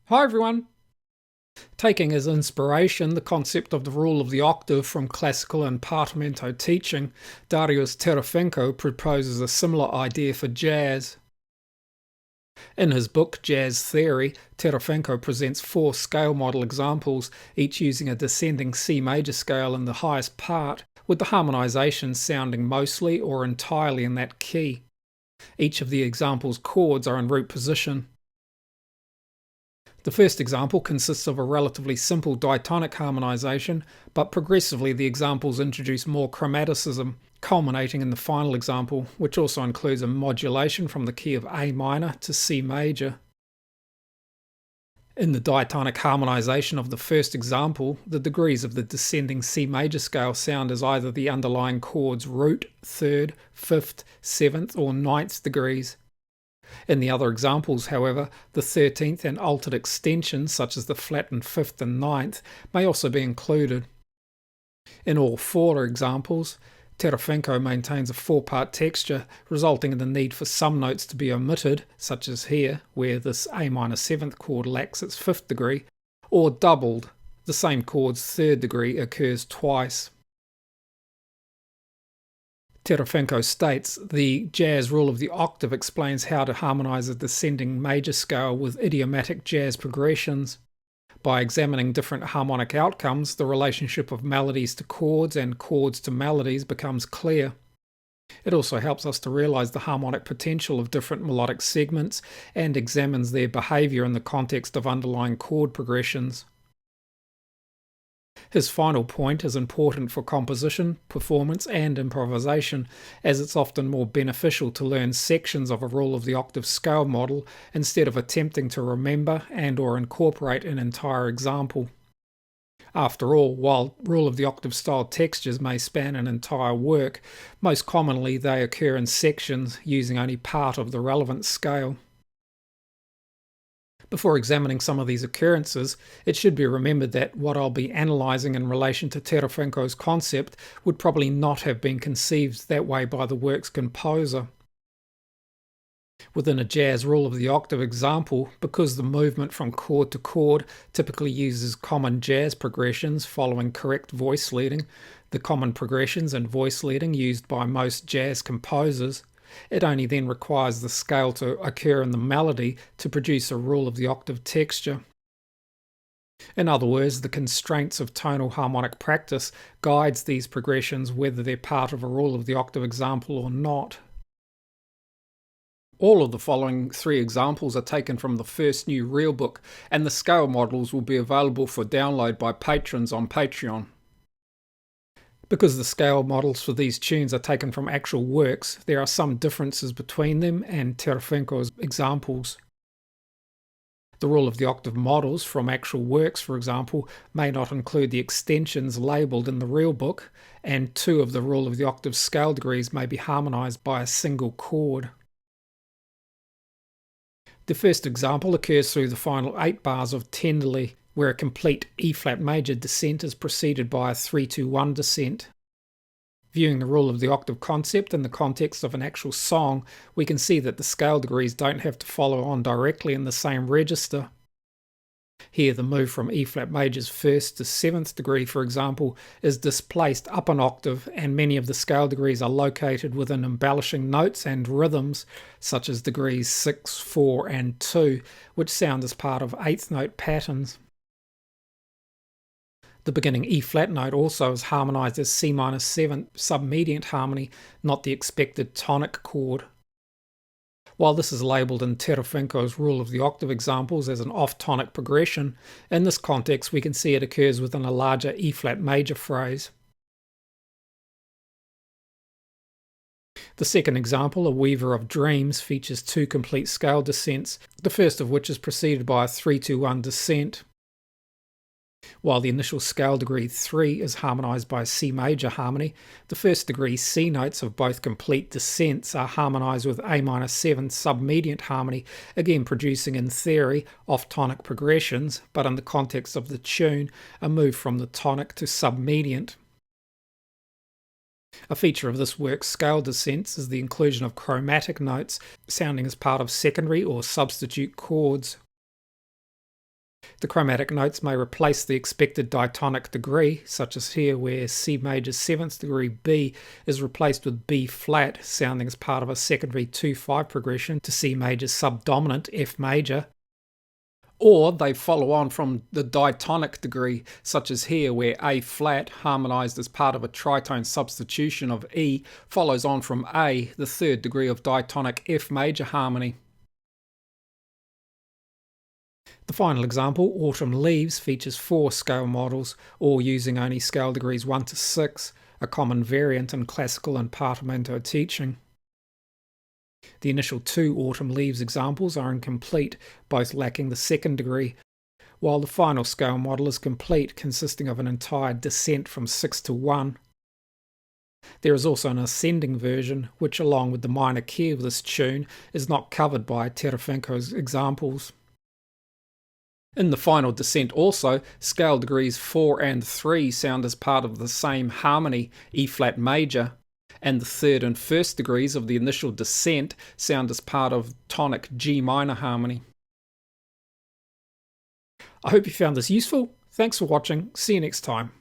Hi everyone! Taking as inspiration the concept of the rule of the octave from classical and Partimento teaching, Dariusz Terefenko proposes a similar idea for jazz. In his book Jazz Theory, Terefenko presents 4 scale model examples, each using a descending C major scale in the highest part, with the harmonization sounding mostly or entirely in that key. Each of the examples' chords are in root position. The first example consists of a relatively simple diatonic harmonization, but progressively the examples introduce more chromaticism, culminating in the final example, which also includes a modulation from the key of A minor to C major. In the diatonic harmonization of the first example, the degrees of the descending C major scale sound as either the underlying chord's root, 3rd, 5th, 7th, or 9th degrees. In the other examples, however, the 13th and altered extensions, such as the flattened 5th and 9th, may also be included. In all 4 examples, Terefenko maintains a 4-part texture, resulting in the need for some notes to be omitted, such as here, where this A minor 7th chord lacks its 5th degree, or doubled, the same chord's 3rd degree occurs twice. Terefenko states, the jazz rule of the octave explains how to harmonize a descending major scale with idiomatic jazz progressions. By examining different harmonic outcomes, the relationship of melodies to chords and chords to melodies becomes clear. It also helps us to realize the harmonic potential of different melodic segments and examines their behavior in the context of underlying chord progressions. His final point is important for composition, performance, and improvisation, as it's often more beneficial to learn sections of a rule of the octave scale model instead of attempting to remember and/or incorporate an entire example. After all, while rule of the octave style textures may span an entire work, most commonly they occur in sections using only part of the relevant scale. Before examining some of these occurrences, it should be remembered that what I'll be analysing in relation to Terefenko's concept would probably not have been conceived that way by the work's composer. Within a jazz rule of the octave example, because the movement from chord to chord typically uses common jazz progressions following correct voice leading, the common progressions and voice leading used by most jazz composers, it only then requires the scale to occur in the melody to produce a rule of the octave texture. In other words, the constraints of tonal harmonic practice guides these progressions whether they're part of a rule of the octave example or not. All of the following 3 examples are taken from the first new real book, and the scale models will be available for download by patrons on Patreon. Because the scale models for these tunes are taken from actual works, there are some differences between them and Terefenko's examples. The rule of the octave models from actual works, for example, may not include the extensions labelled in the real book, and 2 of the rule of the octave scale degrees may be harmonized by a single chord. The first example occurs through the final 8 bars of Tenderly, where a complete E-flat major descent is preceded by a 3-2-1 descent. Viewing the rule of the octave concept in the context of an actual song, we can see that the scale degrees don't have to follow on directly in the same register. Here the move from E-flat major's 1st to 7th degree, for example, is displaced up an octave, and many of the scale degrees are located within embellishing notes and rhythms, such as degrees 6, 4, and 2, which sound as part of 8th note patterns. The beginning E-flat note also is harmonized as C minor 7 submediant harmony, not the expected tonic chord. While this is labelled in Terefenko's rule of the octave examples as an off-tonic progression, in this context we can see it occurs within a larger E-flat major phrase. The second example, A Weaver of Dreams, features 2 complete scale descents, the first of which is preceded by a 3-2-1 descent. While the initial scale degree 3 is harmonized by a C major harmony, the first degree C notes of both complete descents are harmonized with A minor 7 submediant harmony, again producing in theory off-tonic progressions, but in the context of the tune, a move from the tonic to submediant. A feature of this work's scale descents is the inclusion of chromatic notes sounding as part of secondary or substitute chords. The chromatic notes may replace the expected diatonic degree, such as here where C major 7th degree B is replaced with B flat, sounding as part of a secondary 2-5 progression to C major subdominant F major. Or they follow on from the diatonic degree, such as here where A flat, harmonized as part of a tritone substitution of E, follows on from A, the 3rd degree of diatonic F major harmony. The final example, Autumn Leaves, features 4 scale models, all using only scale degrees 1 to 6, a common variant in classical and Partimento teaching. The initial 2 Autumn Leaves examples are incomplete, both lacking the 2nd degree, while the final scale model is complete, consisting of an entire descent from 6 to 1. There is also an ascending version, which along with the minor key of this tune, is not covered by Terefenko's examples. In the final descent also, scale degrees 4 and 3 sound as part of the same harmony, E-flat major, and the 3rd and 1st degrees of the initial descent sound as part of tonic G minor harmony. I hope you found this useful. Thanks for watching. See you next time.